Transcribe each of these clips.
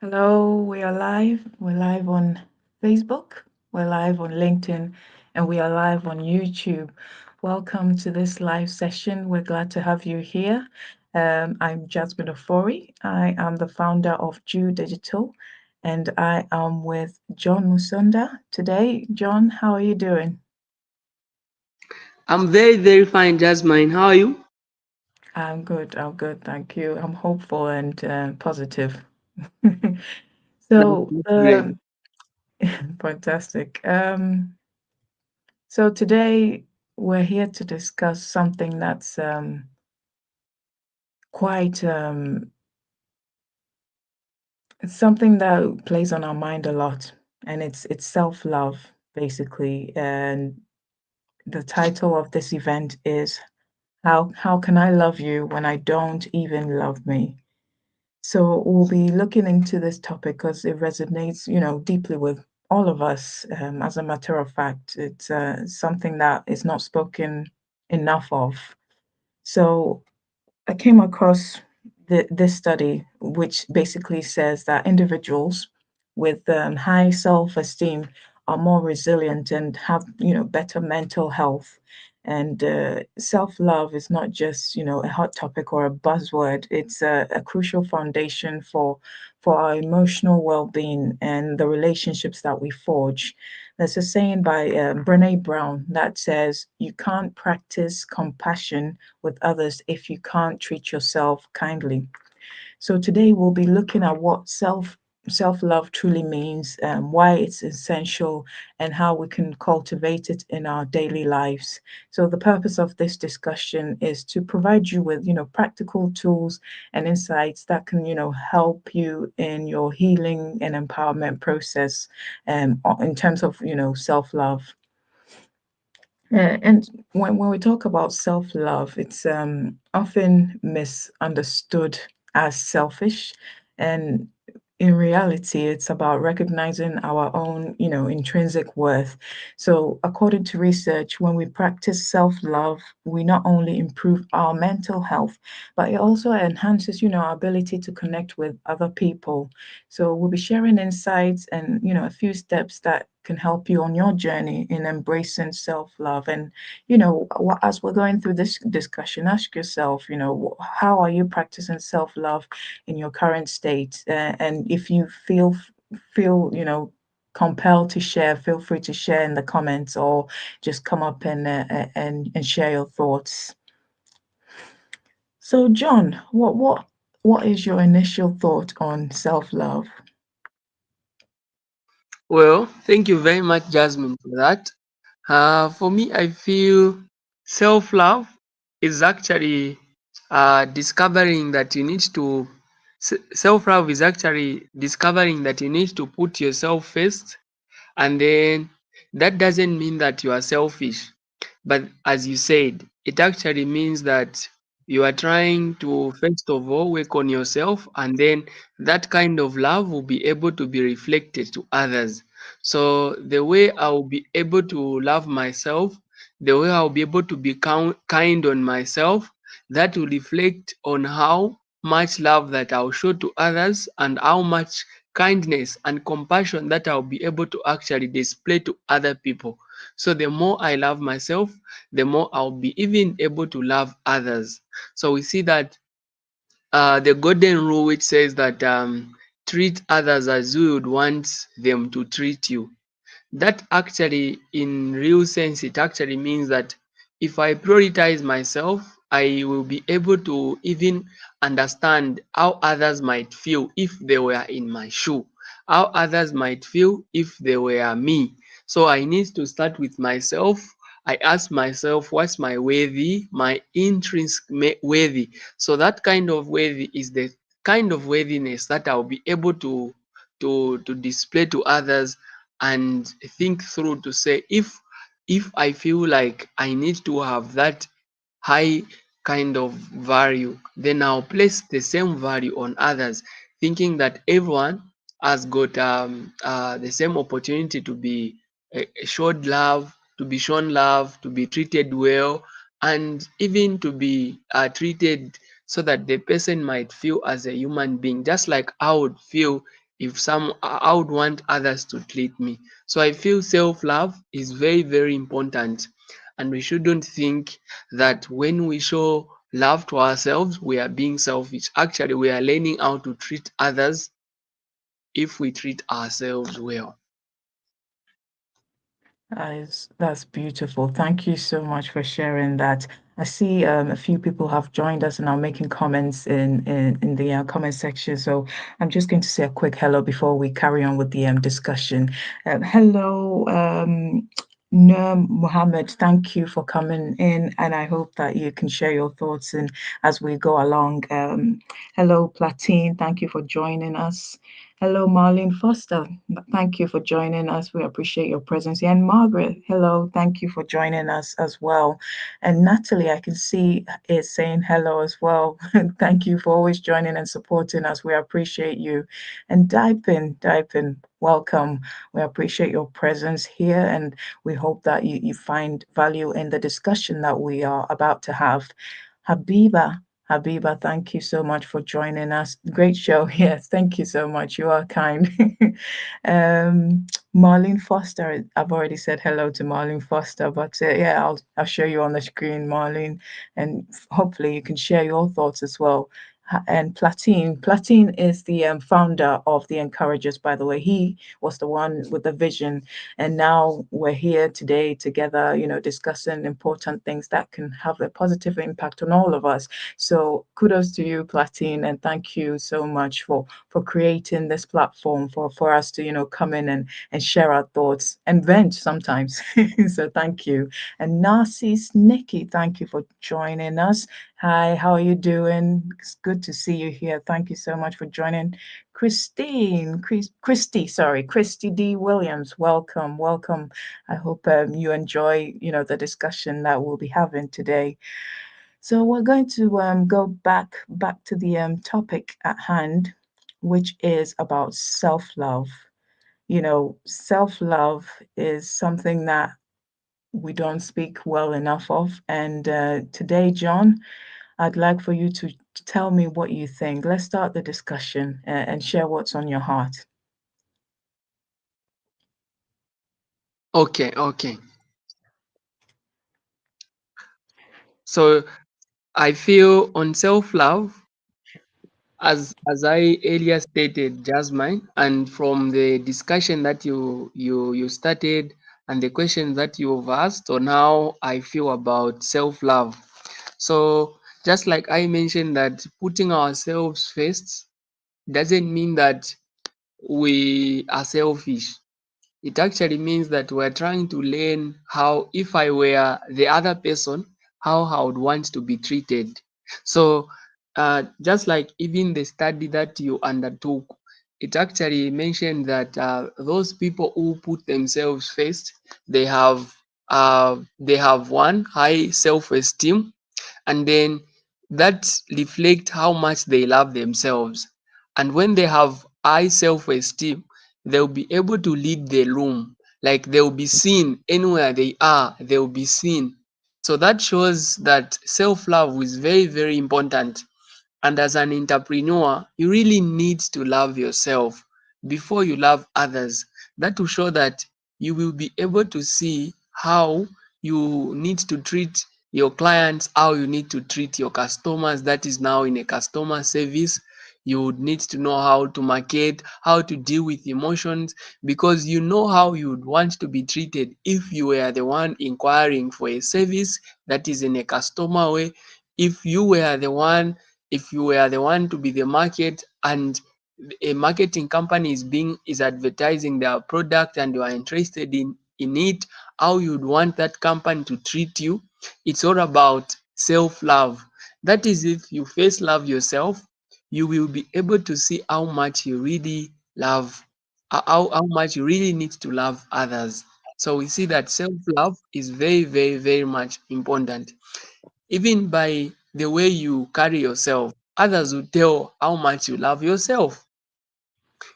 Hello, we are live. We're live on Facebook, we're live on LinkedIn, and we are live on YouTube. Welcome to this live session. We're glad to have you here. I'm Jasmine Ofori. I am the founder of Jew Digital, and I am with John Musonda today. John, how are you doing? I'm very, very fine, Jasmine. How are you? I'm good. I'm good. Thank you. I'm hopeful and positive. So, That's great. fantastic. So today we're here to discuss something that's quite it's something that plays on our mind a lot, and it's self-love basically. And the title of this event is How can I love you when I don't even love me? So we'll be looking into this topic because it resonates, deeply with all of us. As a matter of fact, it's something that is not spoken enough of. So I came across this study, which basically says that individuals with high self-esteem are more resilient and have, better mental health. And self-love is not just, a hot topic or a buzzword. It's a crucial foundation for our emotional well-being and the relationships that we forge. There's a saying by Brene Brown that says, "You can't practice compassion with others if you can't treat yourself kindly." So today we'll be looking at what self-love truly means, why it's essential, and how we can cultivate it in our daily lives. So the purpose of this discussion is to provide you with, practical tools and insights that can, help you in your healing and empowerment process, in terms of, self-love. And when we talk about self-love, it's often misunderstood as selfish. And in reality, it's about recognizing our own, intrinsic worth. So, according to research, when we practice self-love, we not only improve our mental health, but it also enhances, our ability to connect with other people. So, we'll be sharing insights and, a few steps that can help you on your journey in embracing self-love. And as we're going through this discussion, ask yourself, how are you practicing self-love in your current state? And if you feel compelled to share, feel free to share in the comments or just come up and share your thoughts. So John, what is your initial thought on self-love? Well, thank you very much, Jasmine, for that. For me, I feel self-love is actually discovering that you need to. Self-love is actually discovering that you need to put yourself first, and then that doesn't mean that you are selfish. But as you said, it actually means that you are trying to first of all work on yourself, and then that kind of love will be able to be reflected to others. So the way I will be able to love myself, the way I'll be able to be kind on myself, that will reflect on how much love that I'll show to others and how much kindness and compassion that I'll be able to actually display to other people. So the more I love myself, the more I'll be even able to love others. So we see that the golden rule, which says that treat others as you would want them to treat you. That actually, in real sense, it actually means that if I prioritize myself, I will be able to even understand how others might feel if they were in my shoe, how others might feel if they were me. So I need to start with myself. I ask myself, what's my worthy, my intrinsic worthy? So that kind of worthy is the kind of worthiness that I'll be able to display to others and think through to say if I feel like I need to have that high kind of value, then I'll place the same value on others, thinking that everyone has got the same opportunity to be showed love, to be shown love, to be treated well, and even to be treated so that the person might feel as a human being, just like I would feel if some I would want others to treat me. So I feel self-love is very, very important. And we shouldn't think that when we show love to ourselves, we are being selfish. Actually, we are learning how to treat others if we treat ourselves well. That's beautiful. Thank you so much for sharing that. I see a few people have joined us and are making comments in the comment section. So I'm just going to say a quick hello before we carry on with the discussion. Hello, Nur Muhammad. Thank you for coming in, and I hope that you can share your thoughts and as we go along. Hello, Platine. Thank you for joining us. Hello, Marlene Foster. Thank you for joining us. We appreciate your presence here. And Margaret, hello. Thank you for joining us as well. And Natalie, I can see is saying hello as well. Thank you for always joining and supporting us. We appreciate you. And Daipin, welcome. We appreciate your presence here, and we hope that you find value in the discussion that we are about to have. Habiba, Habiba, thank you so much for joining us. Great show. Yes, thank you so much. You are kind. Marlene Foster, I've already said hello to Marlene Foster, but yeah, I'll show you on the screen, Marlene, and hopefully you can share your thoughts as well. And Platine is the founder of the Encouragers, by the way. He was the one with the vision, and now we're here today together, discussing important things that can have a positive impact on all of us. So kudos to you, Platine, and thank you so much for creating this platform for us to, come in and share our thoughts and vent sometimes. So thank you. And Narcis Nikki, thank you for joining us. Hi, how are you doing? It's good to see you here. Thank you so much for joining. Christy D. Williams, welcome, welcome. I hope you enjoy, the discussion that we'll be having today. So we're going to go back to the topic at hand, which is about self-love. Self-love is something that we don't speak well enough of. And today, John, I'd like for you to tell me what you think. Let's start the discussion and share what's on your heart. Okay, okay. So I feel on self-love, as I earlier stated, Jasmine, and from the discussion that you started and the questions that you've asked on how I feel about self-love. So just like I mentioned that putting ourselves first doesn't mean that we are selfish. It actually means that we're trying to learn how, if I were the other person, how I would want to be treated. So, just like even the study that you undertook, it actually mentioned that those people who put themselves first, they have one high self-esteem, and then that reflect how much they love themselves. And when they have high self-esteem, they'll be able to lead the room. Like they'll be seen anywhere they are, they'll be seen. So that shows that self-love is very, very important. And as an entrepreneur, you really need to love yourself before you love others. That will show that you will be able to see how you need to treat your clients, how you need to treat your customers. That is now in a customer service. You would need to know how to market, how to deal with emotions, because you know how you would want to be treated if you were the one inquiring for a service that is in a customer way. If you were the one if you were the one to be the market, and a marketing company is advertising their product and you are interested in it, how you'd want that company to treat you. It's all about self-love. That is, if you first love yourself, you will be able to see how much you really love, how much you really need to love others. So we see that self-love is very, very, very much important. Even by the way you carry yourself, others will tell how much you love yourself.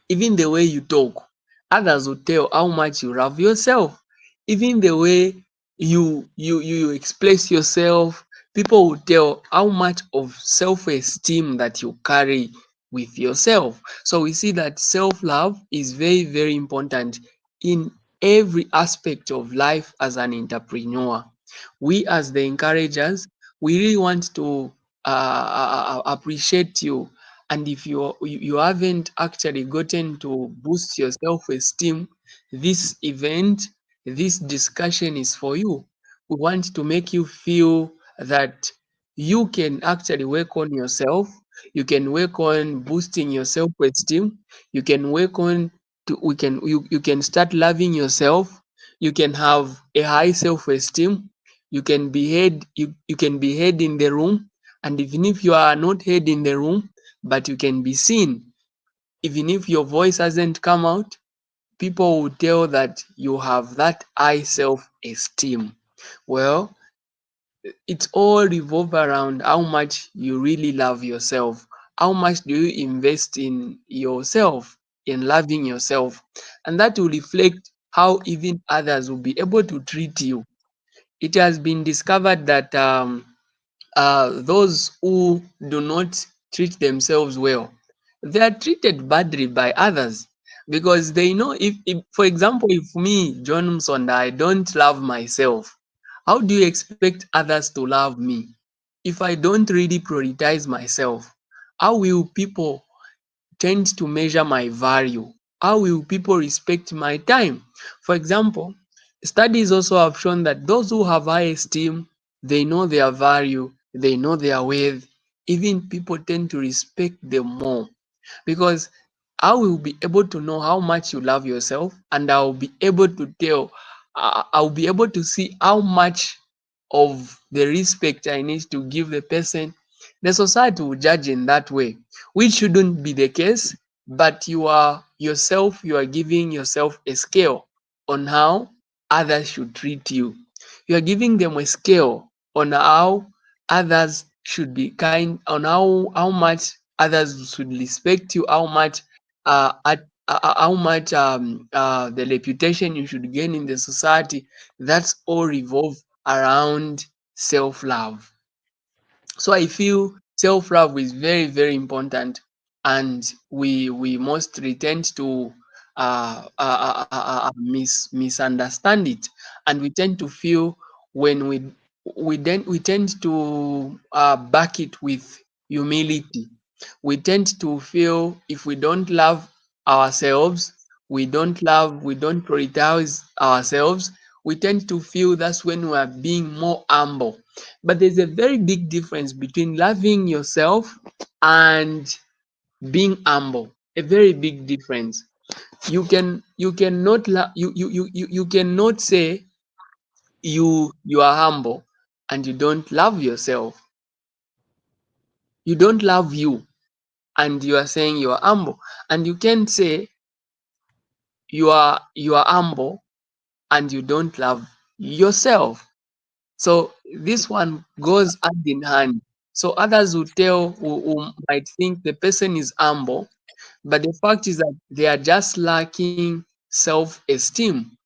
Even the way you talk, others will tell how much you love yourself. Even the way you express yourself, people will tell how much of self-esteem that you carry with yourself. So we see that self-love is very, very important in every aspect of life as an entrepreneur. We as the encouragers, we really want to appreciate you. And if you haven't actually gotten to boost your self-esteem, this event, this discussion is for you. We want to make you feel that you can actually work on yourself. You can work on boosting your self-esteem. You can work on to you can start loving yourself. You can have a high self-esteem. You can be heard in the room. And even if you are not heard in the room, but you can be seen, even if your voice hasn't come out, people will tell that you have that high self-esteem. Well, it's all revolve around how much you really love yourself. How much do you invest in yourself, in loving yourself? And that will reflect how even others will be able to treat you. It has been discovered that those who do not treat themselves well, they are treated badly by others because they know if for example, if me, John Musonda, I don't love myself, how do you expect others to love me? If I don't really prioritize myself, how will people tend to measure my value? How will people respect my time? For example, studies also have shown that those who have high esteem, they know their value, they know their worth. Even people tend to respect them more because I will be able to know how much you love yourself, and I'll be able to tell, I'll be able to see how much of the respect I need to give the person. The society will judge in that way, which shouldn't be the case, but you are yourself, you are giving yourself a scale on how others should treat you. You are giving them a scale on how others should be kind, on how much others should respect you, how much the reputation you should gain in the society. That's all revolve around self-love. So I feel self-love is very, very important, and we mostly tend to misunderstand it, and we tend to feel when we tend to back it with humility. We tend to feel if we don't love ourselves, we don't prioritize ourselves, we tend to feel that's when we are being more humble. But there's a very big difference between loving yourself and being humble. A very big difference. You cannot you cannot say you are humble and you don't love yourself. You don't love you and you are saying you are humble. And you can't say you are humble and you don't love yourself. So this one goes hand in hand. So others will tell who might think the person is humble, but the fact is that they are just lacking self-esteem.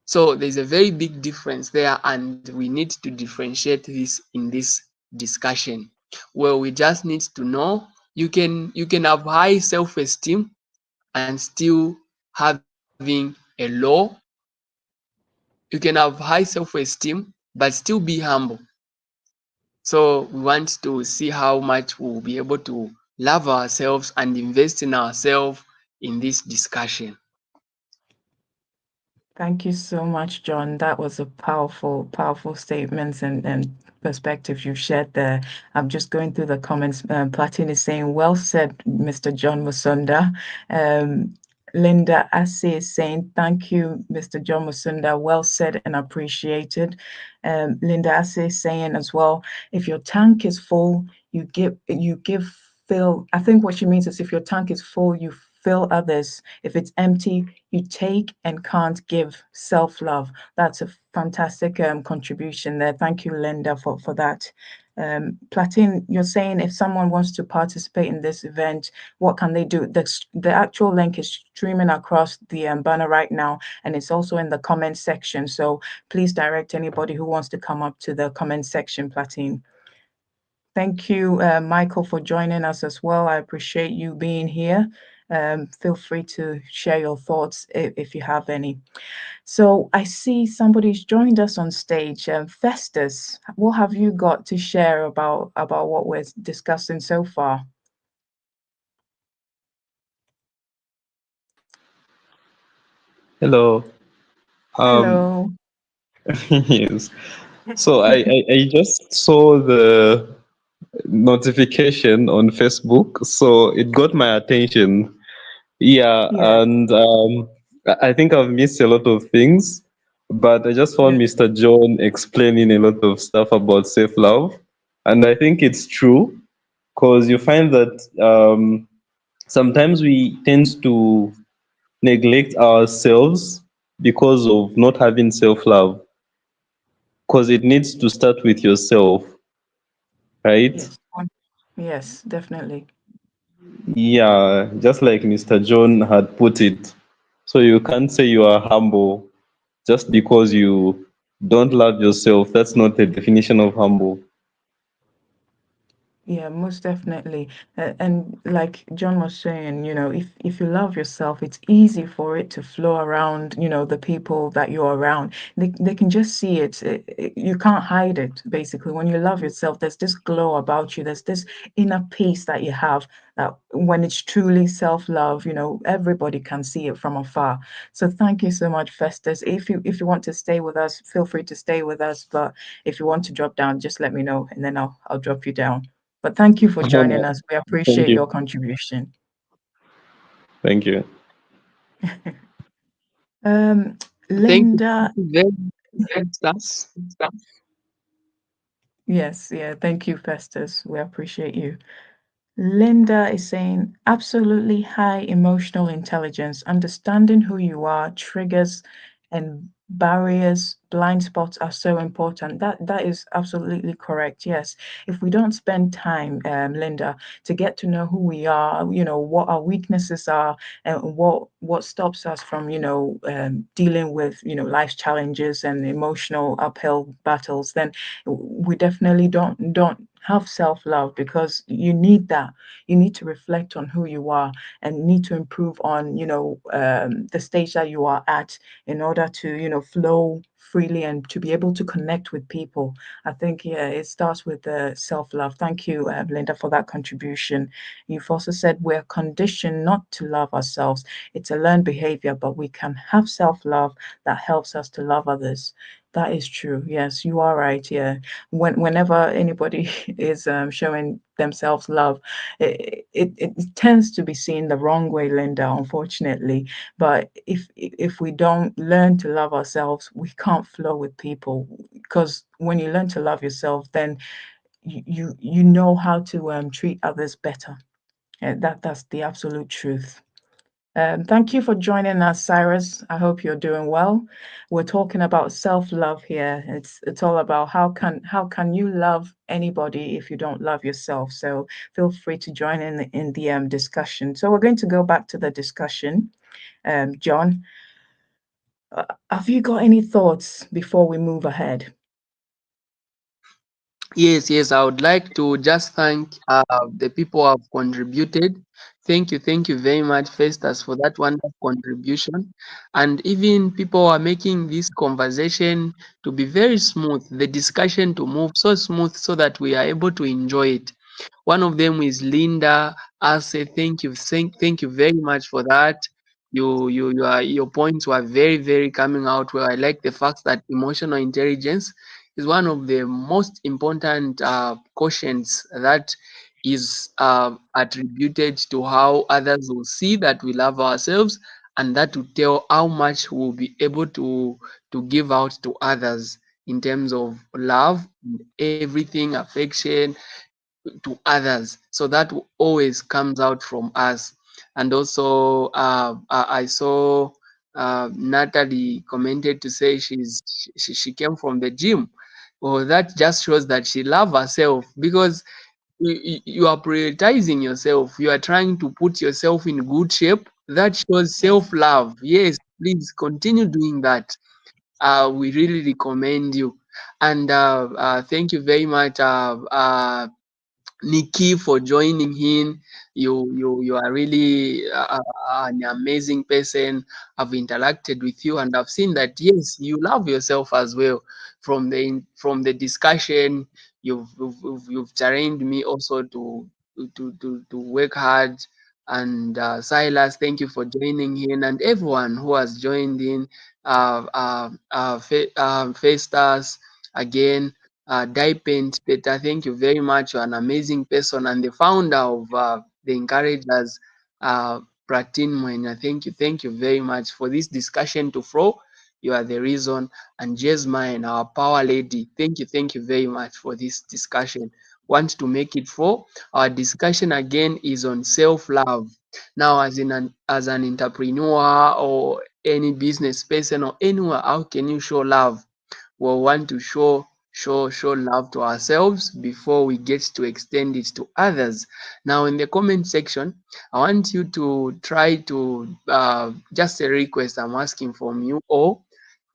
So there's a very big difference there, and we need to differentiate this in this discussion. Well, we just need to know you can have high self-esteem and still having a low. You can have high self-esteem but still be humble. So we want to see how much we'll be able to love ourselves and invest in ourselves in this discussion. Thank you so much, John. That was a powerful, powerful statements and perspective you shared there. I'm just going through the comments. Platine is saying, well said, Mr. John Musonda. Um, Linda Ase is saying, thank you, Mr. John Musonda. Well said and appreciated. Linda Ase is saying as well, if your tank is full, you give fill. I think what she means is if your tank is full, you fill others. If it's empty, you take and can't give. Self-love. That's a fantastic contribution there. Thank you, Linda, for that. Platine, you're saying if someone wants to participate in this event, what can they do? The actual link is streaming across the banner right now, and it's also in the comment section. So please direct anybody who wants to come up to the comment section, Platine. Thank you, Michael, for joining us as well. I appreciate you being here. Feel free to share your thoughts if you have any. So I see somebody's joined us on stage. Festus, what have you got to share about what we're discussing so far? Hello. Um, Hello. yes. So I just saw the notification on Facebook, so it got my attention. Yeah, Yeah, and I think I've missed a lot of things, but I just found yeah, Mr. John explaining a lot of stuff about self-love, and I think it's true because you find that sometimes we tend to neglect ourselves because of not having self-love, because it needs to start with yourself, right? yes, yes, definitely. Yeah, just like Mr. John had put it. So you can't say you are humble just because you don't love yourself. That's not the definition of humble. Yeah, most definitely. And like John was saying, if you love yourself, it's easy for it to flow around, the people that you're around. They can just see it. You can't hide it, basically. When you love yourself, there's this glow about you. There's this inner peace that you have that when it's truly self-love, everybody can see it from afar. So thank you so much, Festus. If you want to stay with us, feel free to stay with us. But if you want to drop down, just let me know and then I'll drop you down. But thank you for Oh, joining no. us. We Thank appreciate you. your contribution. Thank you. Um, Thank Linda, you very much, Stas. yes, yeah, thank you, Festus. We appreciate you. Linda is saying absolutely high emotional intelligence, understanding who you are, triggers and barriers, blind spots are so important. That is absolutely correct. Yes. If we don't spend time, Linda, to get to know who we are, what our weaknesses are and what stops us from, dealing with, life's challenges and emotional uphill battles, then we definitely don't have self-love because you need that. You need to reflect on who you are and need to improve on, the stage that you are at in order to, flow freely and to be able to connect with people. I think, yeah, it starts with self-love. Thank you, Linda, for that contribution. You've also said we're conditioned not to love ourselves. It's a learned behavior, but we can have self-love that helps us to love others. That is true. Yes, you are right. Yeah. Whenever anybody is showing themselves love, it tends to be seen the wrong way, Linda, unfortunately. But if we don't learn to love ourselves, we can't flow with people. Because when you learn to love yourself, then you know how to treat others better. And that's the absolute truth. Thank you for joining us, Cyrus. I hope you're doing well. We're talking about self-love here. It's all about how can you love anybody if you don't love yourself. So feel free to join in the discussion. So we're going to go back to the discussion. John, have you got any thoughts before we move ahead? Yes, yes, I would like to just thank the people who have contributed. Thank you very much, Festus, for that wonderful contribution. And even people who are making this conversation to be very smooth, the discussion to move so smooth so that we are able to enjoy it. One of them is Linda. I say thank you very much for that. Your points were very coming out well. I like the fact that emotional intelligence is one of the most important quotients that is attributed to how others will see that we love ourselves, and that will tell how much we'll be able to give out to others in terms of love, everything, affection to others. So that always comes out from us. And also, I saw Natalie commented to say she came from the gym. Well, that just shows that she loves herself because you are prioritizing yourself. You are trying to put yourself in good shape. That shows Yes. self love. Yes, please continue doing that. We really recommend you. And thank you very much, Nikki for joining in. You are really an amazing person. I've interacted with you and I've seen that yes, you love yourself as well. From the discussion, you've challenged me also to work hard. And Silas, thank you for joining in, and everyone who has joined in. Festus again. Paint Peter, thank you very much. You're an amazing person and the founder of the Encouragers, uh, Platine Mwenya. Thank you very much for this discussion to flow. You are the reason. And Jasmine, our power lady, thank you very much for this discussion. Want to make it flow? Our discussion again is on self-love. Now, as an entrepreneur or any business person or anyone, how can you show love? We want to show love to ourselves before we get to extend it to others. Now in the comment section, I want you to try to just a request I'm asking from you, or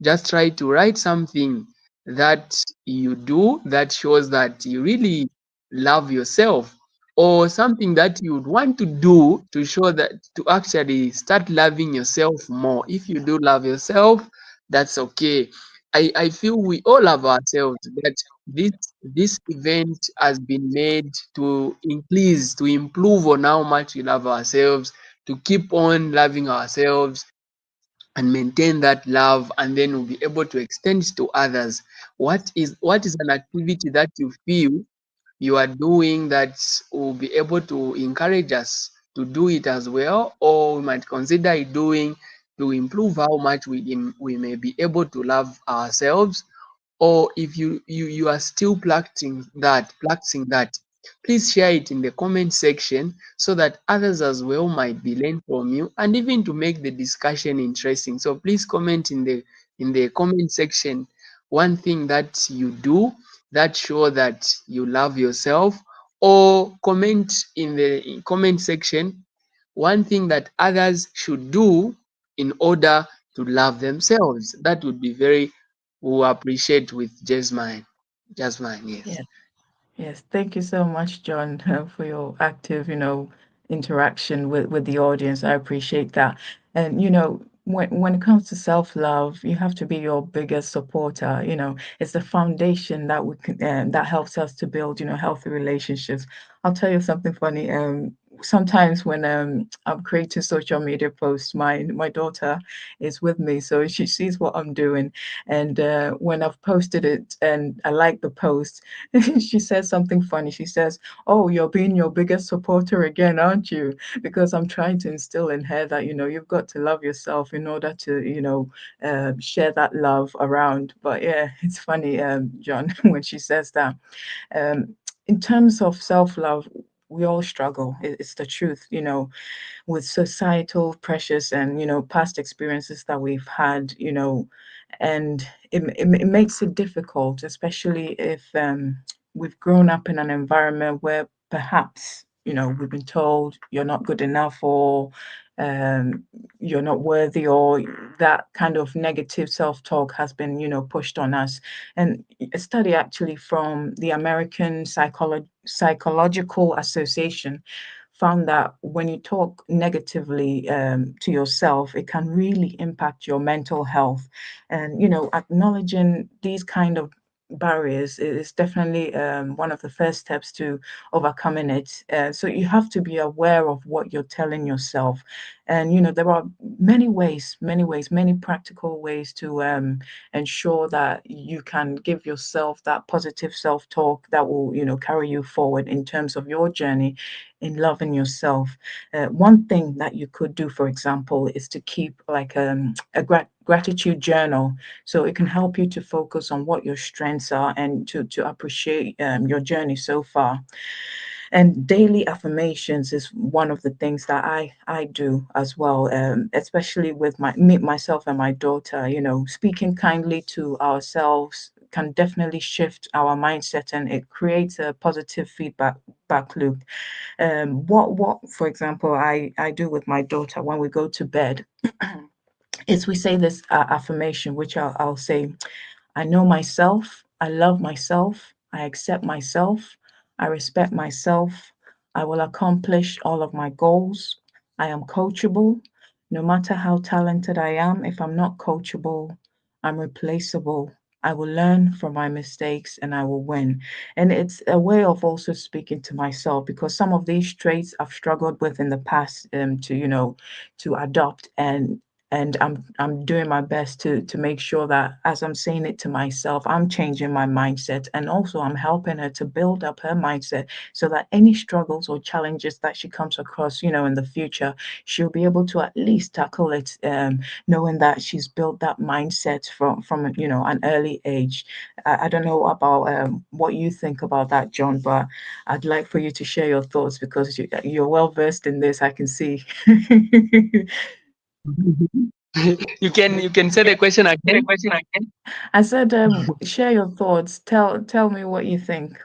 just try to write something that you do that shows that you really love yourself, or something that you would want to do to show that to actually start loving yourself more. If you do love yourself, that's okay. I feel we all love ourselves, but this this event has been made to increase, to improve on how much we love ourselves, to keep on loving ourselves and maintain that love, and then we'll be able to extend it to others. What is an activity that you feel you are doing that will be able to encourage us to do it as well, or we might consider it doing to improve how much we may be able to love ourselves? Or if you are still practicing that, please share it in the comment section so that others as well might be learned from you, and even to make the discussion interesting. So please comment in the comment section one thing that you do that show that you love yourself, or comment in the comment section one thing that others should do in order to love themselves. That would be very, we appreciate with Jasmine. Jasmine, yes. Yeah. Yes, thank you so much, John, for your active, interaction with the audience. I appreciate that. And when it comes to self-love, you have to be your biggest supporter. It's the foundation that that helps us to build, healthy relationships. I'll tell you something funny. Sometimes when I'm creating social media posts, my daughter is with me, so she sees what I'm doing. And when I've posted it and I like the post, she says something funny. She says, "Oh, you're being your biggest supporter again, aren't you?" Because I'm trying to instill in her that, you've got to love yourself in order to, share that love around. But yeah, it's funny, John, when she says that. Um, in terms of self love, we all struggle. It's the truth, with societal pressures and past experiences that we've had, and it makes it difficult, especially if we've grown up in an environment where perhaps we've been told you're not good enough, or um, you're not worthy, or that kind of negative self-talk has been pushed on us. And a study actually from the American Psychological Association found that when you talk negatively to yourself, it can really impact your mental health. And acknowledging these kind of barriers is definitely one of the first steps to overcoming it. So you have to be aware of what you're telling yourself. And there are many practical ways to ensure that you can give yourself that positive self-talk that will carry you forward in terms of your journey in loving yourself. One thing that you could do, for example, is to keep like a gratitude journal. So it can help you to focus on what your strengths are and to appreciate your journey so far. And daily affirmations is one of the things that I do as well, especially with myself and my daughter. Speaking kindly to ourselves can definitely shift our mindset, and it creates a positive feedback back loop. What for example I do with my daughter when we go to bed is we say this affirmation, which I'll say: I know myself, I love myself, I accept myself, I respect myself. I will accomplish all of my goals. I am coachable. No matter how talented I am, if I'm not coachable, I'm replaceable. I will learn from my mistakes and I will win. And it's a way of also speaking to myself because some of these traits I've struggled with in the past to, to adopt, and I'm doing my best to make sure that as I'm saying it to myself, I'm changing my mindset, and also I'm helping her to build up her mindset so that any struggles or challenges that she comes across, in the future, she'll be able to at least tackle it, knowing that she's built that mindset from an early age. I don't know about what you think about that, John, but I'd like for you to share your thoughts because you're well versed in this. I can see. You can say the question again. I said, share your thoughts. Tell me what you think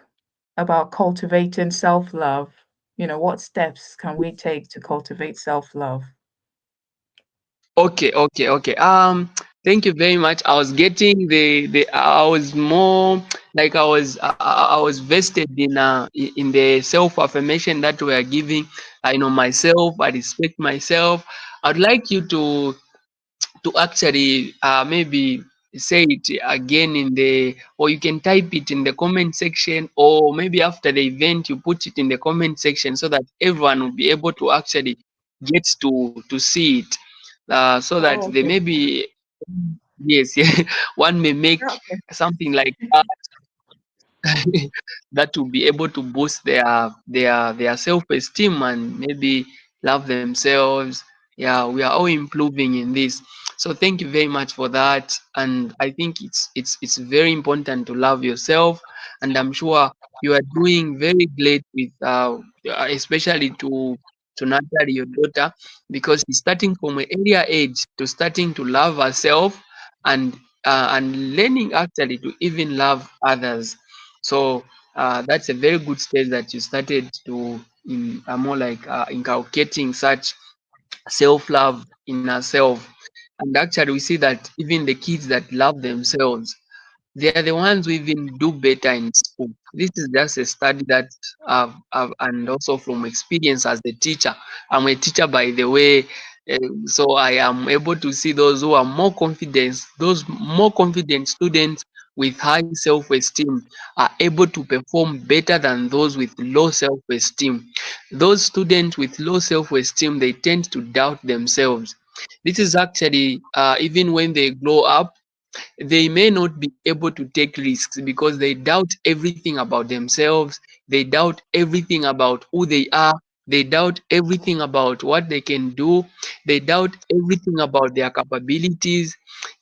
about cultivating self-love. What steps can we take to cultivate self-love? Okay. Thank you very much. I was getting the I was more like I was vested in the self affirmation that we are giving. I know myself. I respect myself. I'd like you to actually maybe say it again in the, or you can type it in the comment section, or maybe after the event you put it in the comment section so that everyone will be able to actually get to see it, so that Oh, they okay. maybe, yes, yeah, one may make Yeah, okay. something like that will be able to boost their self-esteem and maybe love themselves. Yeah, we are all improving in this. So thank you very much for that. And I think it's very important to love yourself. And I'm sure you are doing very great with especially to nurture your daughter, because she's starting from an earlier age to starting to love herself, and learning actually to even love others. So that's a very good stage that you started to more like inculcating such self-love in herself. And actually, we see that even the kids that love themselves, they are the ones who even do better in school. This is just a study that and also from experience as a teacher. I'm a teacher, by the way, so I am able to see those who are more confident, those more confident students with high self-esteem are able to perform better than those with low self-esteem. Those students with low self-esteem, they tend to doubt themselves. This is actually even when they grow up, they may not be able to take risks because they doubt everything about themselves, they doubt everything about who they are, they doubt everything about what they can do, they doubt everything about their capabilities.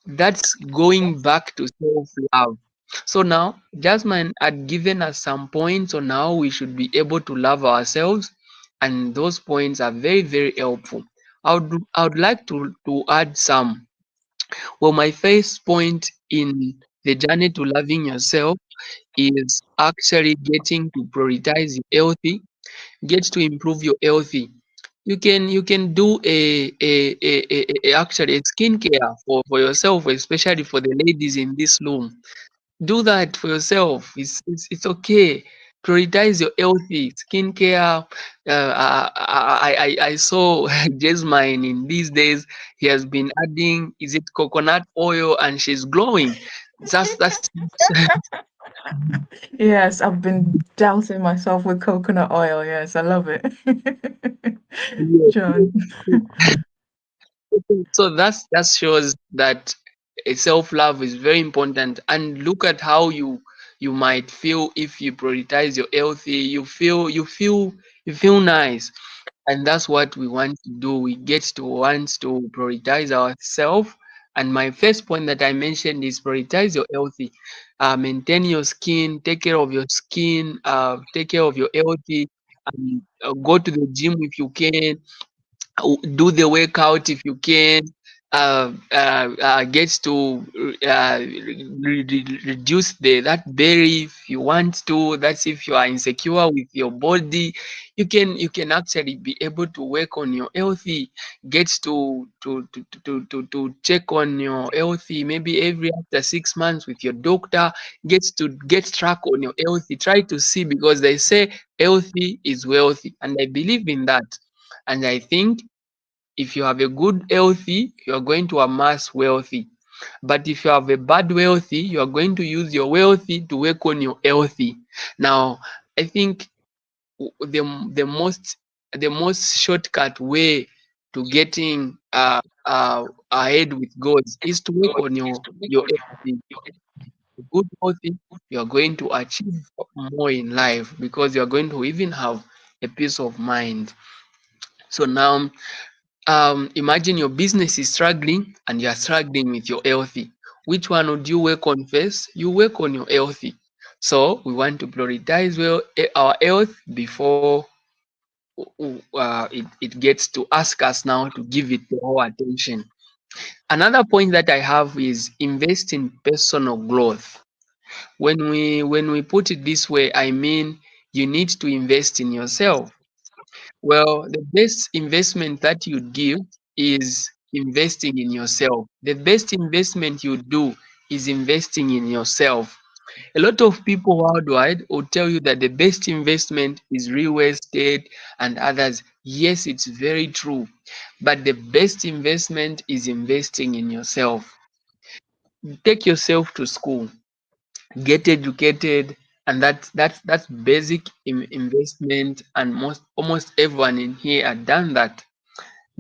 That's going back to self love. So now Jasmine had given us some points on how we should be able to love ourselves, and those points are very, very helpful. I would like to add some. Well, my first point in the journey to loving yourself is actually getting to prioritize your healthy, get to improve your healthy. You can do actually a skincare for yourself, especially for the ladies in this room. Do that for yourself. It's okay. Prioritize your healthy skincare. I saw Jasmine in these days. He has been adding, is it coconut oil, and she's glowing. That's Yes, I've been dousing myself with coconut oil. Yes, I love it. John. so that shows that self love is very important. And look at how you might feel if you prioritize your healthy. You feel nice. And that's what we want to do. We get to want to prioritize ourselves. And my first point that I mentioned is prioritize your healthy. Maintain your skin, take care of your skin, take care of your healthy, and go to the gym if you can, do the workout if you can. gets to reduce that belly if you want to. That's if you are insecure with your body. You can actually be able to work on your healthy. Gets to check on your healthy maybe every after 6 months with your doctor. Gets to get track on your healthy. Try to see, because they say healthy is wealthy, and I believe in that. And I think if you have a good healthy, you are going to amass wealthy. But if you have a bad wealthy, you are going to use your wealthy to work on your healthy. Now, I think the most shortcut way to getting ahead with goals is to work on your healthy. Good healthy, you are going to achieve more in life, because you are going to even have a peace of mind. So now, imagine your business is struggling and you are struggling with your healthy. Which one would you work on first? You work on your healthy. So we want to prioritize our health before it gets to ask us now to give it the whole attention. Another point that I have is invest in personal growth. When we put it this way, I mean you need to invest in yourself. Well, the best investment that you give is investing in yourself. The best investment you do is investing in yourself. A lot of people worldwide will tell you that the best investment is real estate and others. Yes, it's very true. But the best investment is investing in yourself. Take yourself to school, get educated, and that's basic investment, and almost everyone in here had done that.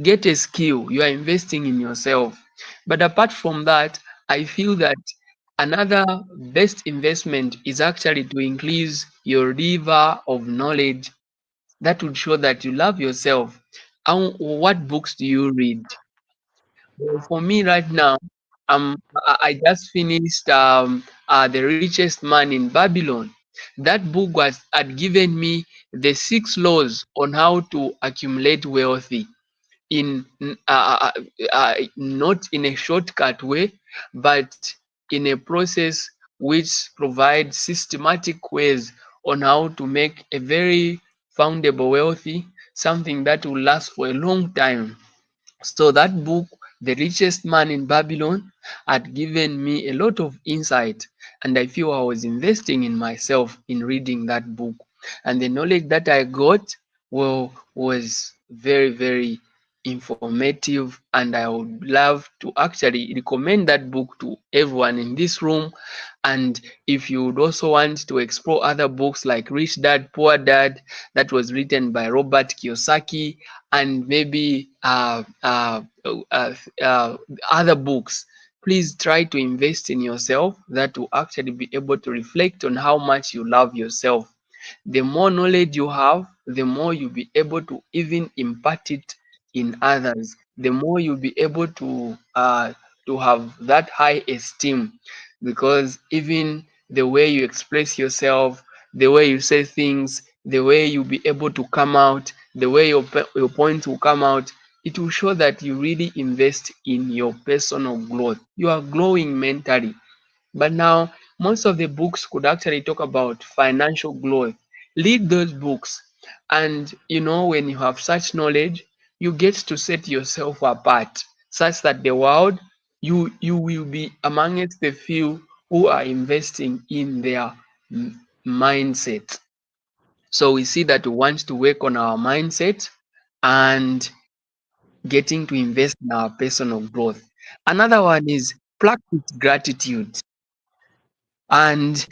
Get a skill, you are investing in yourself. But apart from that, I feel that another best investment is actually to increase your river of knowledge. That would show that you love yourself. What books do you read? Well, for me right now, I just finished The Richest Man in Babylon. That book had given me the 6 laws on how to accumulate wealthy not in a shortcut way, but in a process which provides systematic ways on how to make a very foundable wealthy, something that will last for a long time. So that book, The Richest Man in Babylon, had given me a lot of insight, and I feel I was investing in myself in reading that book. And the knowledge that I got, well, was very, very informative, and I would love to actually recommend that book to everyone in this room. And if you would also want to explore other books like Rich Dad, Poor Dad, that was written by Robert Kiyosaki, and maybe uh, uh, other books, please try to invest in yourself. That will actually be able to reflect on how much you love yourself. The more knowledge you have, the more you'll be able to even impart it in others. The more you'll be able to have that high esteem, because even the way you express yourself, the way you say things, the way you'll be able to come out, the way your points will come out, it will show that you really invest in your personal growth. You are growing mentally. But now, most of the books could actually talk about financial growth. Read those books, and when you have such knowledge, you get to set yourself apart, such that the world, you will be amongst the few who are investing in their mindset. So we see that we want to work on our mindset and getting to invest in our personal growth. Another one is practice gratitude. And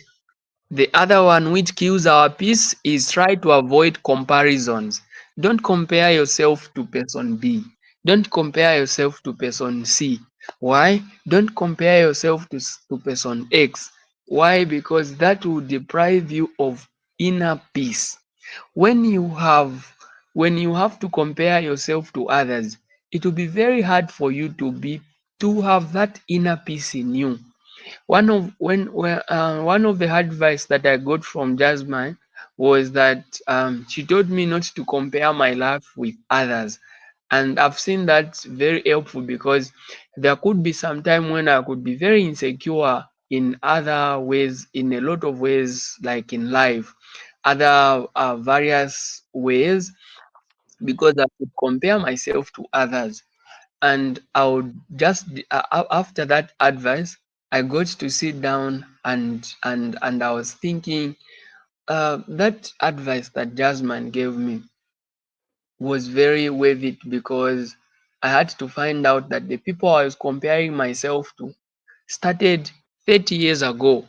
the other one which kills our peace is try to avoid comparisons. Don't compare yourself to person B. Don't compare yourself to person C. Why? Don't compare yourself to person X. Why? Because that will deprive you of inner peace. When you have when you have to compare yourself to others, it will be very hard for you to have that inner peace in you. One of the advice that I got from Jasmine was that she told me not to compare my life with others, And I've seen that very helpful because there could be some time when I could be very insecure in other ways, in a lot of ways, like in life, other various ways, because I could compare myself to others. And I would just after that advice, I got to sit down and I was thinking, that advice that Jasmine gave me was very worth it, because I had to find out that the people I was comparing myself to started 30 years ago.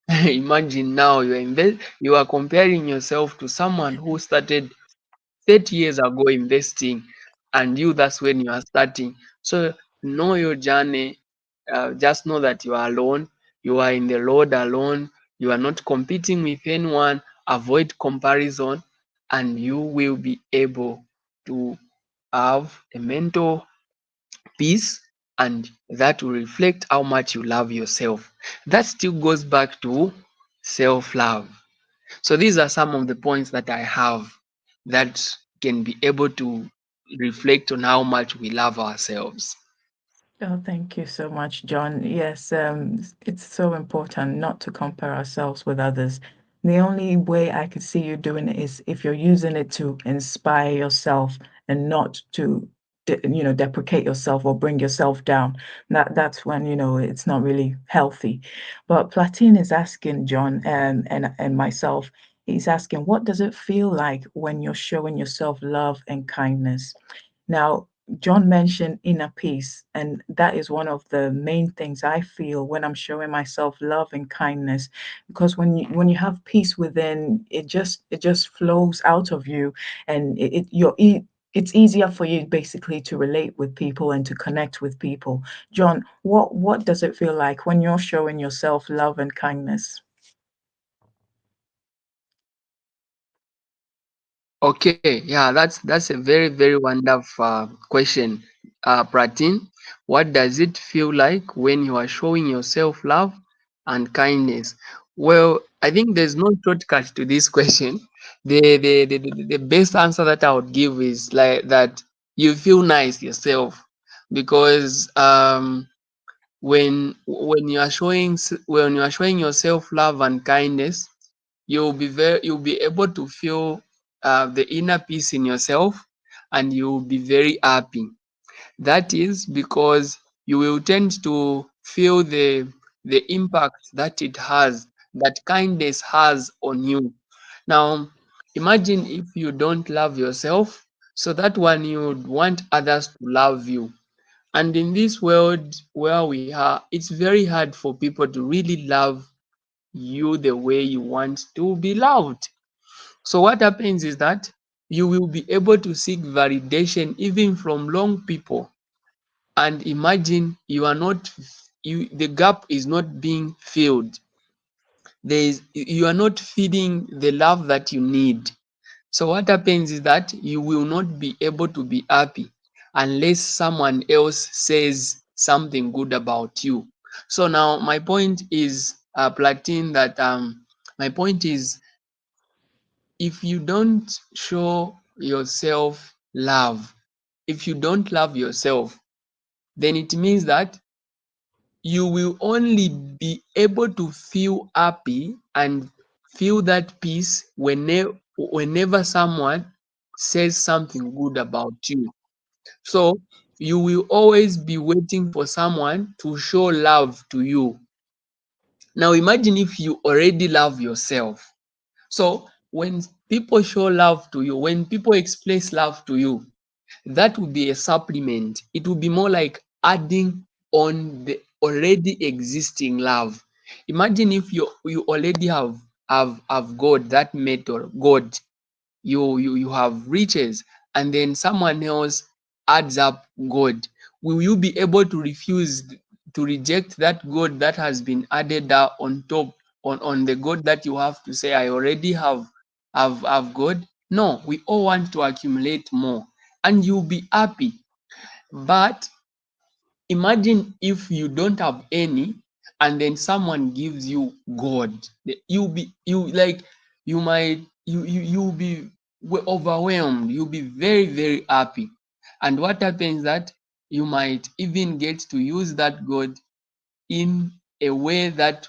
Imagine now you are comparing yourself to someone who started 30 years ago investing, and you, that's when you are starting. So know your journey. Just know that you are alone. You are in the road alone. You are not competing with anyone. Avoid comparison, and you will be able to have a mental peace, and that will reflect how much you love yourself. That still goes back to self love. So these are some of the points that I have that can be able to reflect on how much we love ourselves. Oh, thank you so much, John. Yes, it's so important not to compare ourselves with others. The only way I could see you doing it is if you're using it to inspire yourself and not to, deprecate yourself or bring yourself down. That's when, it's not really healthy. But Platine is asking John and myself, he's asking, what does it feel like when you're showing yourself love and kindness? Now, John mentioned inner peace, and that is one of the main things I feel when I'm showing myself love and kindness. Because when you have peace within, it just flows out of you, and it's easier for you basically to relate with people and to connect with people. John, what does it feel like when you're showing yourself love and kindness? Okay, yeah, that's a very very wonderful question, Pratin. What does it feel like when you are showing yourself love and kindness? Well, I think there's no shortcut to this question. The best answer that I would give is like that you feel nice yourself, because when you are showing yourself love and kindness, you'll be able to feel the inner peace in yourself, and you'll be very happy. That is because you will tend to feel the impact that it has, that kindness has on you. Now imagine if you don't love yourself, so that one you would want others to love you. And in this world where we are, it's very hard for people to really love you the way you want to be loved. So what happens is that you will be able to seek validation even from wrong people. And imagine you are not the gap is not being filled. You are not feeding the love that you need. So what happens is that you will not be able to be happy unless someone else says something good about you. So now my point is, Platine, that my point is, if you don't show yourself love, if you don't love yourself, then it means that you will only be able to feel happy and feel that peace whenever someone says something good about you. So you will always be waiting for someone to show love to you. Now imagine if you already love yourself. So when people show love to you, when people express love to you, that will be a supplement. It will be more like adding on the already existing love. Imagine if you already have God, that mentor, God, you have riches, and then someone else adds up God. Will you be able to refuse to reject that God that has been added on top, on the God that you have, to say I already have God? No, we all want to accumulate more, and you'll be happy. But imagine if you don't have any, and then someone gives you God. You'll be you like you'll be overwhelmed. You'll be very very happy. And what happens that you might even get to use that God in a way that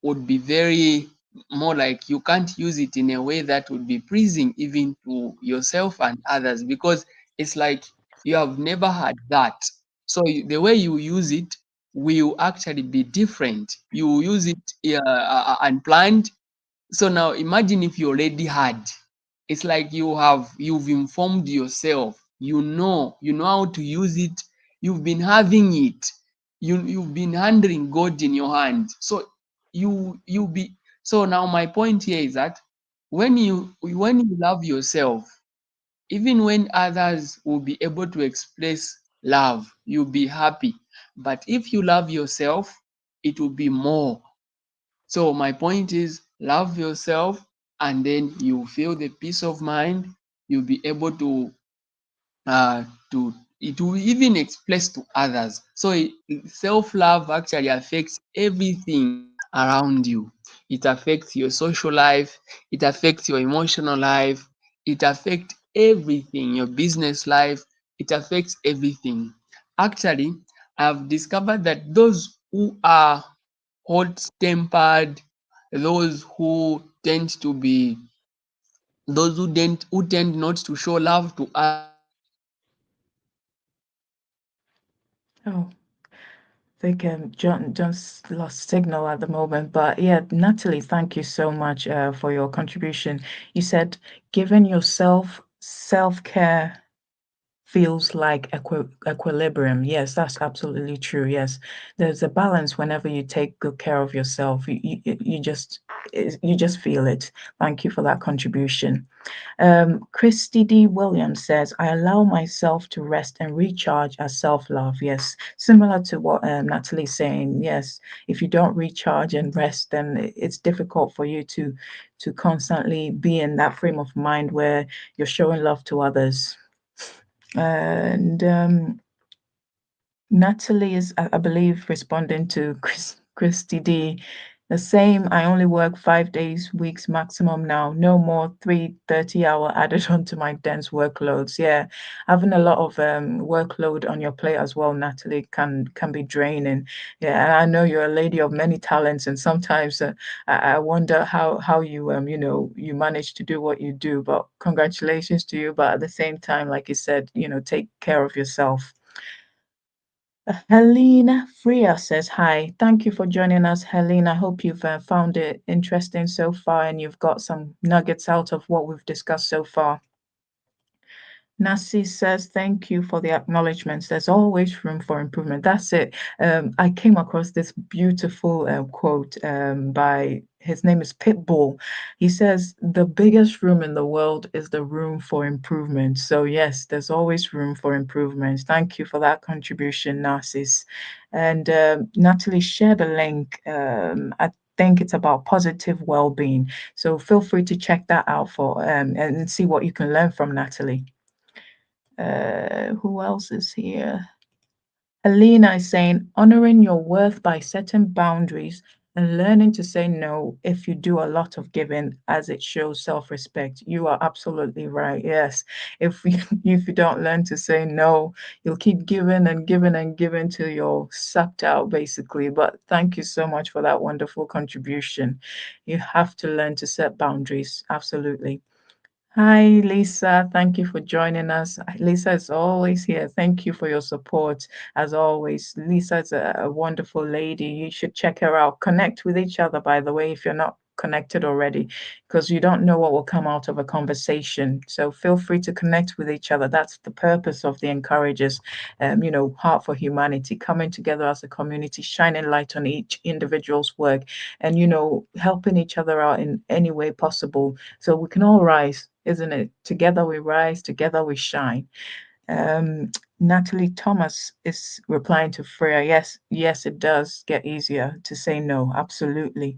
would be very more like you can't use it in a way that would be pleasing even to yourself and others, because it's like you have never had that. So the way you use it will actually be different. You use it unplanned. So now imagine if you already had. It's like you've informed yourself. You know how to use it. You've been having it. You've been handling God in your hand. So you be so now my point here is that when you love yourself, even when others will be able to express love, you'll be happy. But if you love yourself, it will be more. So my point is love yourself, and then you feel the peace of mind. You'll be able to it will even express to others. So self-love actually affects everything around you. It affects your social life, it affects your emotional life, it affects everything, your business life, it affects everything. Actually, I've discovered that those who are hot tempered, those who tend to be those who tend not to show love to others, Oh, I think John just lost signal at the moment. But yeah, Natalie, thank you so much for your contribution. You said giving yourself self-care feels like equilibrium. Yes, that's absolutely true. Yes, there's a balance whenever you take good care of yourself. You just feel it. Thank you for that contribution. Christy D. Williams says, I allow myself to rest and recharge as self love. Yes, similar to what Natalie's saying. Yes, if you don't recharge and rest, then it's difficult for you to constantly be in that frame of mind where you're showing love to others. And Natalie is, I believe, responding to Christy D. The same. I only work 5 days, weeks maximum now. No more 3 30-hour added onto my dense workloads. Yeah, having a lot of workload on your plate as well, Natalie, can be draining. Yeah, and I know you're a lady of many talents, and sometimes I wonder how you you manage to do what you do. But congratulations to you. But at the same time, like you said, take care of yourself. Helena Freya says hi. Thank you for joining us, Helena. I hope you've found it interesting so far and you've got some nuggets out of what we've discussed so far. Nasi says, thank you for the acknowledgements. There's always room for improvement. That's it. I came across this beautiful quote by his name is Pitbull. He says, the biggest room in the world is the room for improvement. So, yes, there's always room for improvement. Thank you for that contribution, Narcis. And Natalie, share the link. I think it's about positive well-being. So feel free to check that out for and see what you can learn from Natalie. Who else is here? Alina is saying, honoring your worth by setting boundaries and learning to say no if you do a lot of giving as it shows self-respect. You are absolutely right. Yes. If you don't learn to say no, you'll keep giving and giving and giving till you're sucked out, basically. But thank you so much for that wonderful contribution. You have to learn to set boundaries. Absolutely. Hi, Lisa. Thank you for joining us. Lisa is always here. Thank you for your support, as always. Lisa is a wonderful lady. You should check her out. Connect with each other, by the way, if you're not connected already, because you don't know what will come out of a conversation. So feel free to connect with each other. That's the purpose of the Encourages, Heart for Humanity, coming together as a community, shining light on each individual's work and, helping each other out in any way possible so we can all rise, isn't it? Together we rise, together we shine. Um, Natalie Thomas is replying to Freya. Yes, yes, it does get easier to say no. Absolutely.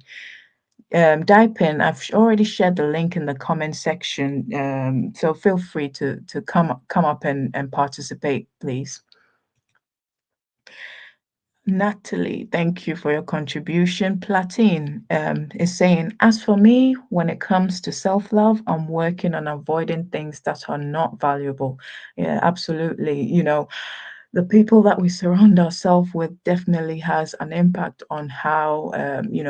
Dipin, I've already shared the link in the comment section. So feel free to come up and participate, please. Natalie, thank you for your contribution. Platine is saying, as for me, when it comes to self love, I'm working on avoiding things that are not valuable. Yeah, absolutely. The people that we surround ourselves with definitely has an impact on how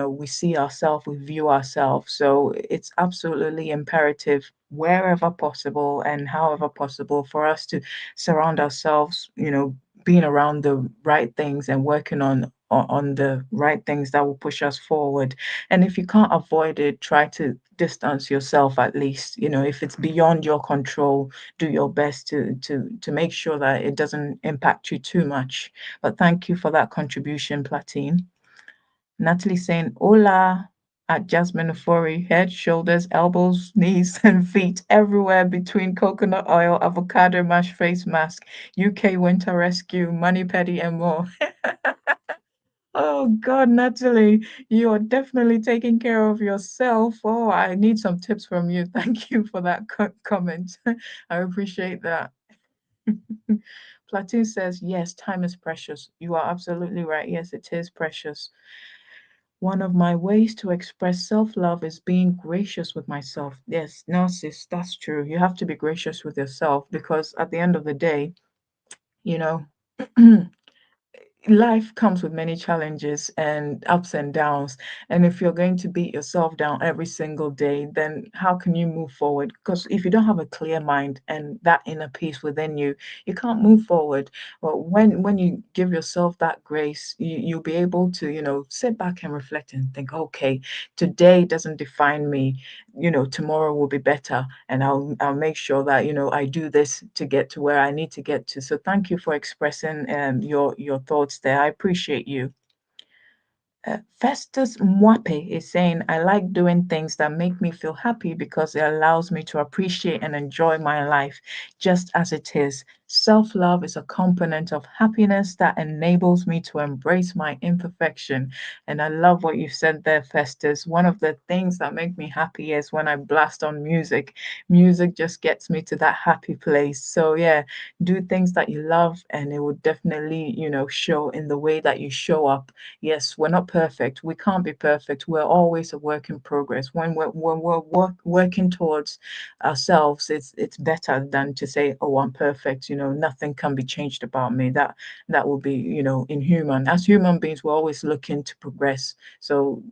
we see ourselves, we view ourselves. So it's absolutely imperative wherever possible and however possible for us to surround ourselves, being around the right things and working on the right things that will push us forward. And if you can't avoid it, try to distance yourself at least. If it's beyond your control, do your best to make sure that it doesn't impact you too much. But thank you for that contribution, Platine. Natalie saying hola at Jasmine Ofori, head, shoulders, elbows, knees, and feet, everywhere between coconut oil, avocado mash face mask, UK winter rescue, money petty, and more. Oh God, Natalie, you are definitely taking care of yourself. Oh, I need some tips from you. Thank you for that comment. I appreciate that. Plateau says, yes, time is precious. You are absolutely right. Yes, it is precious. One of my ways to express self love is being gracious with myself. Yes, no, sis, that's true. You have to be gracious with yourself because at the end of the day, you know, life comes with many challenges and ups and downs. And if you're going to beat yourself down every single day, then how can you move forward? Because if you don't have a clear mind and that inner peace within you, you can't move forward. But when you give yourself that grace, you'll be able to, sit back and reflect and think, okay, today doesn't define me. Tomorrow will be better, and I'll make sure that I do this to get to where I need to get to. So thank you for expressing your thoughts there. I appreciate you. Festus Mwape is saying, I like doing things that make me feel happy because it allows me to appreciate and enjoy my life just as it is. Self love is a component of happiness that enables me to embrace my imperfection. And I love what you said there, Festus. One of the things that make me happy is when I blast on music. Music just gets me to that happy place. So, yeah, do things that you love, and it will definitely, show in the way that you show up. Yes, we're not perfect. We can't be perfect. We're always a work in progress. When we're working towards ourselves, it's better than to say, "Oh, I'm perfect." Nothing can be changed about me. That will be, inhuman. As human beings, we're always looking to progress. So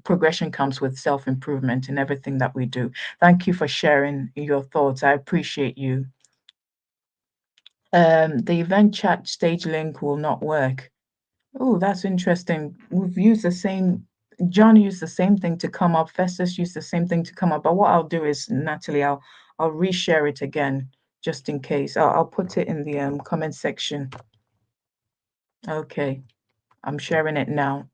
progression comes with self improvement in everything that we do. Thank you for sharing your thoughts. I appreciate you. The event chat stage link will not work. Oh, that's interesting. We've used the same, John used the same thing to come up, Festus used the same thing to come up. But what I'll do is, Natalie, I'll reshare it again just in case. I'll put it in the comment section. Okay, I'm sharing it now.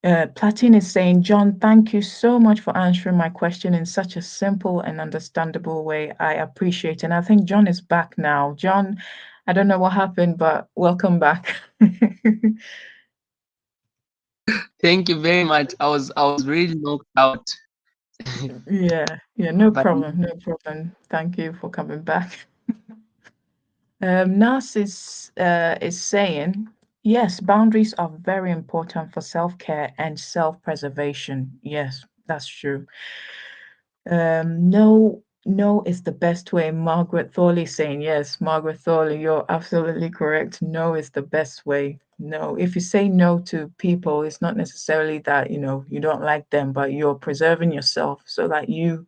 Platine is saying, John, thank you so much for answering my question in such a simple and understandable way. I appreciate it. And I think John is back now. John, I don't know what happened, but welcome back. Thank you very much. I was really knocked out, Yeah, no but problem, no problem. Thank you for coming back. Nas is saying, yes, boundaries are very important for self-care and self-preservation. Yes, that's true. No, no is the best way. Margaret Thorley saying, yes, Margaret Thorley, you're absolutely correct. No is the best way. No, if you say no to people, it's not necessarily that, you don't like them, but you're preserving yourself so that you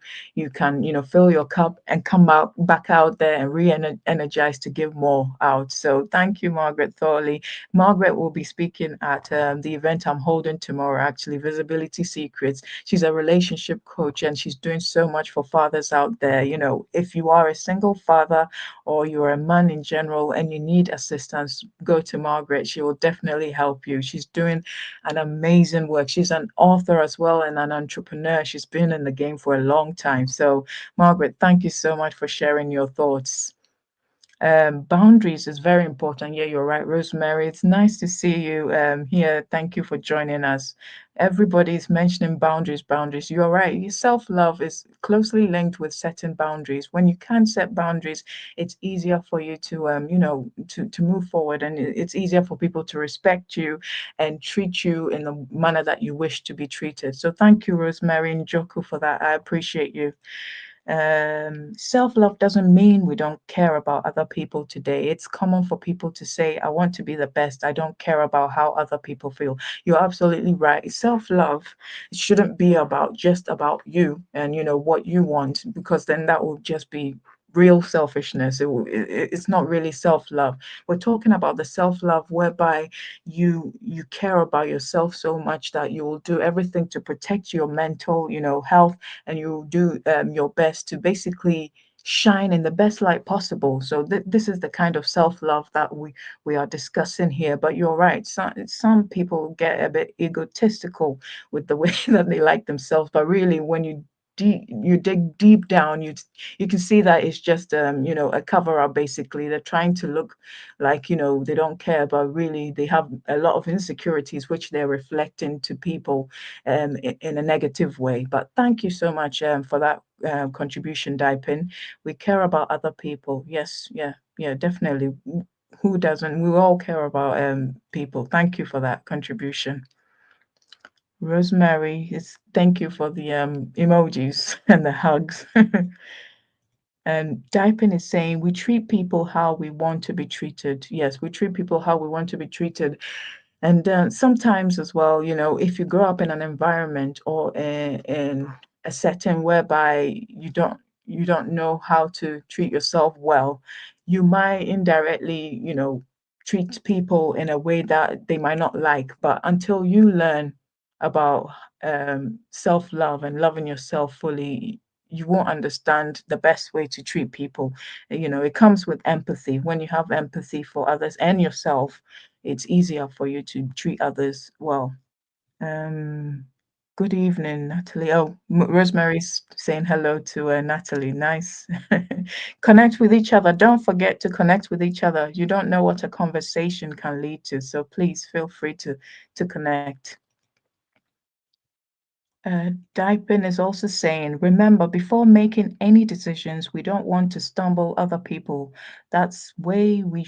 can, fill your cup and come out back out there and re-energize to give more out. So thank you, Margaret Thorley. Margaret will be speaking at the event I'm holding tomorrow, actually, Visibility Secrets. She's a relationship coach and she's doing so much for fathers out there. If you are a single father or you're a man in general and you need assistance, go to Margaret. She will definitely help you. She's doing an amazing work. She's an author as well and an entrepreneur. She's been in the game for a long time. So, Margaret, thank you so much for sharing your thoughts. Boundaries is very important. Yeah, you're right, Rosemary. It's nice to see you here. Thank you for joining us. Everybody's mentioning boundaries, boundaries. You're right. Self love is closely linked with setting boundaries. When you can set boundaries, it's easier for you to, to move forward, and it's easier for people to respect you and treat you in the manner that you wish to be treated. So thank you, Rosemary and Joku, for that. I appreciate you. Self love doesn't mean we don't care about other people today. It's common for people to say, I want to be the best. I don't care about how other people feel. You're absolutely right. Self love shouldn't be about just about you and, what you want, because then that will just be real selfishness. It's not really self love. We're talking about the self love whereby you care about yourself so much that you will do everything to protect your mental, health, and you do your best to basically shine in the best light possible. So this is the kind of self-love that we are discussing here. But you're right, some people get a bit egotistical with the way that they like themselves, but really when you dig deep down, you can see that it's just a cover up. Basically, they're trying to look like they don't care, but really they have a lot of insecurities which they're reflecting to people in a negative way. But thank you so much for that contribution, Daipin. We care about other people. Yes, yeah, yeah, definitely. Who doesn't? We all care about people. Thank you for that contribution. Rosemary, thank you for the emojis and the hugs. And Daipin is saying we treat people how we want to be treated. Yes, we treat people how we want to be treated. And sometimes as well, if you grow up in an environment or in a setting whereby you don't know how to treat yourself well, you might indirectly, treat people in a way that they might not like. But until you learn about self-love and loving yourself fully, you won't understand the best way to treat people. It comes with empathy. When you have empathy for others and yourself, it's easier for you to treat others well. Um, Good evening, Natalie. Oh, Rosemary's saying hello to Natalie. Nice. Connect with each other. Don't forget to connect with each other. You don't know what a conversation can lead to, so please feel free to connect. Daipin is also saying, remember, before making any decisions, we don't want to stumble other people. That's way we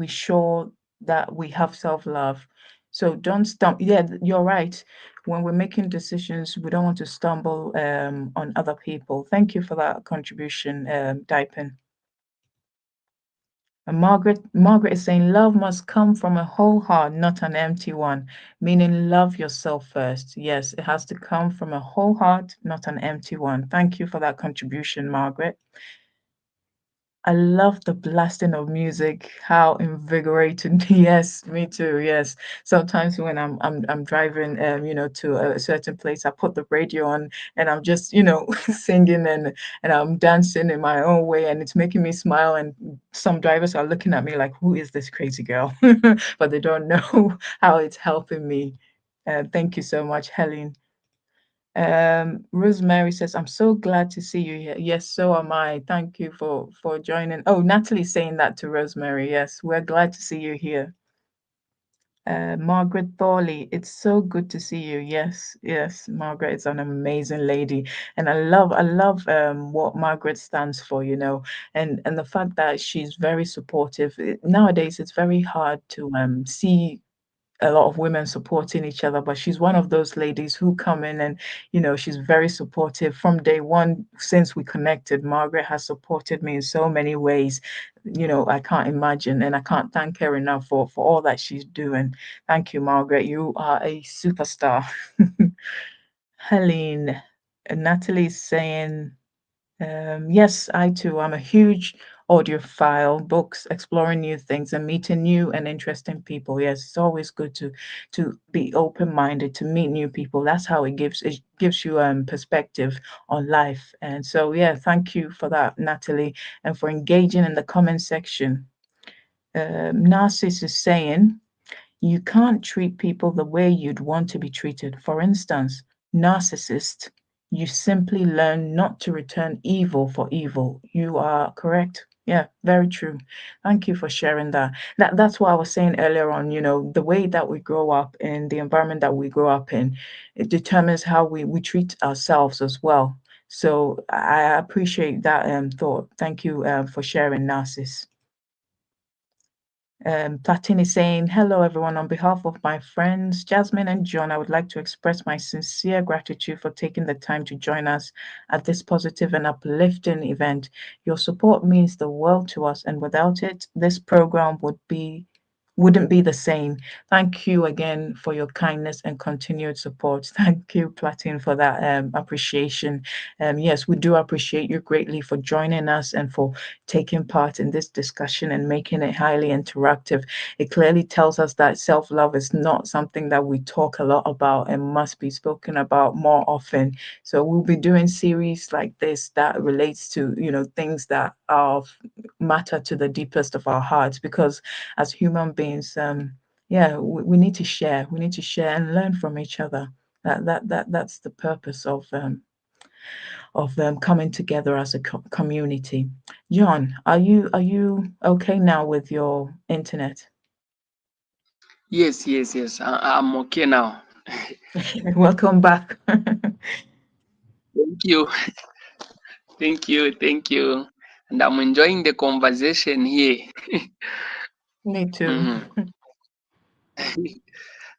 sure that we have self-love. So don't stumble. Yeah, you're right. When we're making decisions, we don't want to stumble on other people. Thank you for that contribution, Daipin. And Margaret is saying love must come from a whole heart, not an empty one, meaning love yourself first. Yes, it has to come from a whole heart, not an empty one. Thank you for that contribution, Margaret. I love the blasting of music, how invigorating. Yes, me too. Yes. Sometimes when I'm driving to a certain place, I put the radio on and I'm just, singing and I'm dancing in my own way and it's making me smile, and some drivers are looking at me like, who is this crazy girl? But they don't know how it's helping me. Thank you so much, Helen. Rosemary says, I'm so glad to see you here. Yes, so am I. Thank you for joining. Oh, Natalie's saying that to Rosemary. Yes, we're glad to see you here. Margaret Thorley, it's so good to see you. Yes, yes, Margaret is an amazing lady, and I love what Margaret stands for, and the fact that she's very supportive. Nowadays, it's very hard to see a lot of women supporting each other, but she's one of those ladies who come in and she's very supportive from day one. Since we connected, Margaret has supported me in so many ways. I can't imagine, and I can't thank her enough for all that she's doing. Thank you, Margaret. You are a superstar. Helene, Natalie's saying yes, I too. I'm a huge audiophile, books, exploring new things and meeting new and interesting people. Yes, it's always good to be open-minded, to meet new people. That's how it gives you perspective on life. And so yeah, thank you for that, Natalie, and for engaging in the comment section. Narcissus is saying you can't treat people the way you'd want to be treated. For instance, narcissist, you simply learn not to return evil for evil. You are correct. Yeah, very true. Thank you for sharing that. That's what I was saying earlier on, the way that we grow up and the environment that we grow up in, it determines how we treat ourselves as well. So I appreciate that thought. Thank you for sharing, Narcissus. Platine is saying, hello, everyone. On behalf of my friends, Jasmine and John, I would like to express my sincere gratitude for taking the time to join us at this positive and uplifting event. Your support means the world to us, and without it, this program wouldn't be the same. Thank you again for your kindness and continued support. Thank you, Platine, for that appreciation. Yes, we do appreciate you greatly for joining us and for taking part in this discussion and making it highly interactive. It clearly tells us that self love is not something that we talk a lot about and must be spoken about more often. So we'll be doing series like this that relates to things that are matter to the deepest of our hearts, because as human beings, yeah, we need to share. We need to share and learn from each other. That's the purpose of coming together as a community. John, are you okay now with your internet? Yes. I'm okay now. Welcome back. Thank you, thank you. And I'm enjoying the conversation here. Me too. Mhm.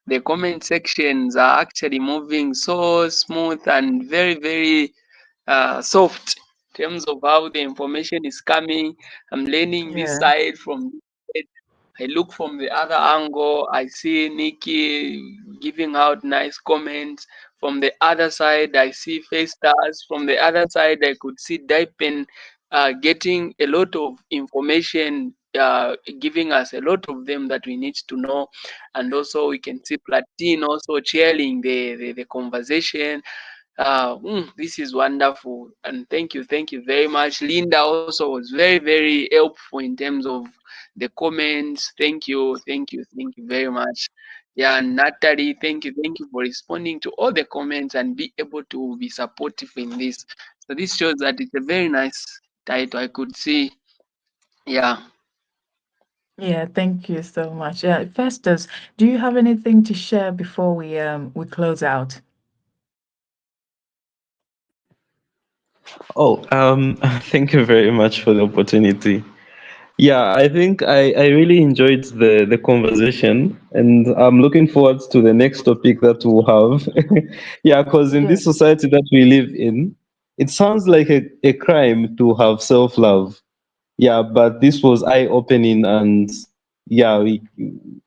The comment sections are actually moving so smooth and very, very soft in terms of how the information is coming. I'm learning this Yeah. side from this side. I look from the other angle. I see Nikki giving out nice comments. From the other side, I see Festus. From the other side, I could see Daipen getting a lot of information, giving us a lot of them that we need to know. And also, we can see Platine also sharing the conversation. This is wonderful, and thank you very much. Linda also was very, very helpful in terms of the comments. Thank you very much. Yeah, and Natalie, thank you for responding to all the comments and be able to be supportive in this. So this shows that it's a very nice title. I could see, yeah. Yeah, thank you so much. Festus, do you have anything to share before we close out? Oh, thank you very much for the opportunity. Yeah, I think I really enjoyed the conversation, and I'm looking forward to the next topic that we'll have. Yeah, because in Yeah. this society that we live in, it sounds like a crime to have self-love. Yeah, but this was eye-opening, and yeah,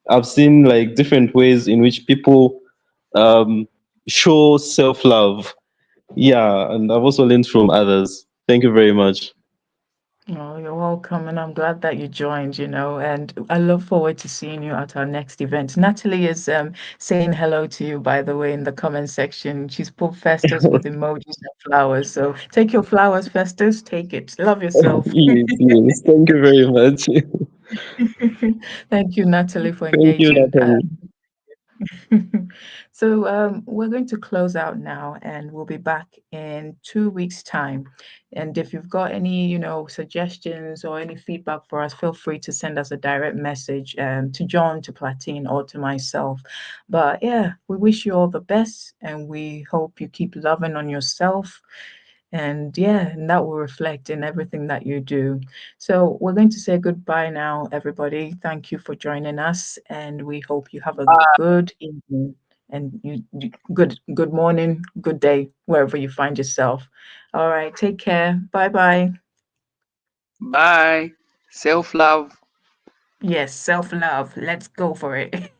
I've seen like different ways in which people um, show self-love. Yeah, and I've also learned from others. Thank you very much. Oh, you're welcome, and I'm glad that you joined, and I look forward to seeing you at our next event. Natalie is saying hello to you, by the way, in the comment section. She's put Festus with emojis and flowers. So take your flowers, Festus. Take it. Love yourself. Yes, thank you very much. Thank you, Natalie, for Thank you, engaging. Natalie. So we're going to close out now, and we'll be back in 2 weeks' time. And if you've got any, suggestions or any feedback for us, feel free to send us a direct message to John, to Platine, or to myself. But yeah, we wish you all the best, and we hope you keep loving on yourself. And yeah, and that will reflect in everything that you do. So we're going to say goodbye now, everybody. Thank you for joining us, and we hope you have a good evening and good morning, good day, wherever you find yourself. All right, take care. Bye bye. Bye. Self love. Yes, self love. Let's go for it.